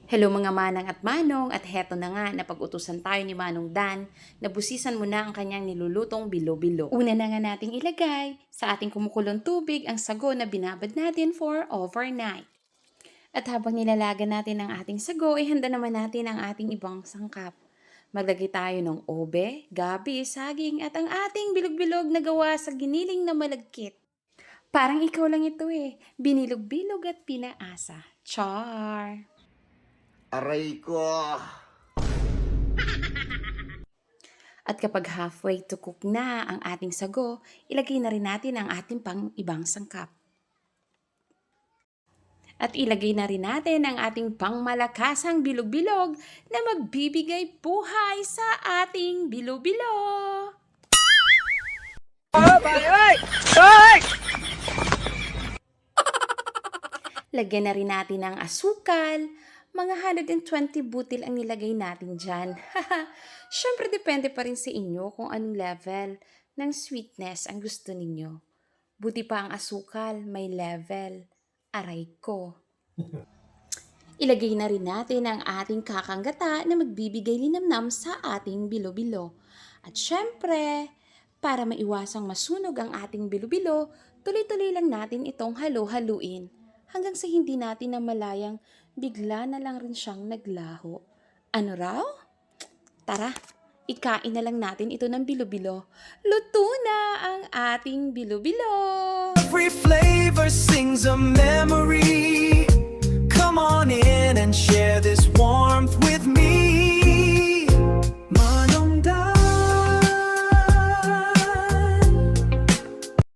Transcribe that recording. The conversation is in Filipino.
Hello mga manang at manong at heto na nga napag-utusan tayo ni Manong Dan na busisan mo na ang kanyang nilulutong bilo-bilo. Una na nga nating ilagay sa ating kumukulong tubig ang sago na binabad natin for overnight. At habang nilalagan natin ang ating sago, ihanda naman natin ang ating ibang sangkap. Maglagay tayo ng obe, gabi, saging at ang ating bilog-bilog na gawa sa giniling na malagkit. Parang ikaw lang ito binilog-bilog at pinaasa. Char! Aray ko! At kapag halfway to cook na ang ating sago, ilagay na rin natin ang ating pang ibang sangkap. At ilagay na rin natin ang ating pangmalakasang bilog-bilog na magbibigay buhay sa ating bilo-bilo. Lagyan na rin natin ng asukal. Mga 120 butil ang nilagay natin dyan. Siyempre, depende pa rin sa inyo kung anong level ng sweetness ang gusto ninyo. Buti pa ang asukal, may level. Aray ko. Ilagay na rin natin ang ating kakanggata na magbibigay linamnam sa ating bilo-bilo. At syempre, para maiwasang masunog ang ating bilo-bilo, tuloy-tuloy lang natin itong halo-haluin hanggang sa hindi natin namalayang bigla na lang rin siyang naglaho. Ano raw? Tara, ikain na lang natin ito ng bilo-bilo. Luto na ang ating bilo-bilo! Every flavor sings a memory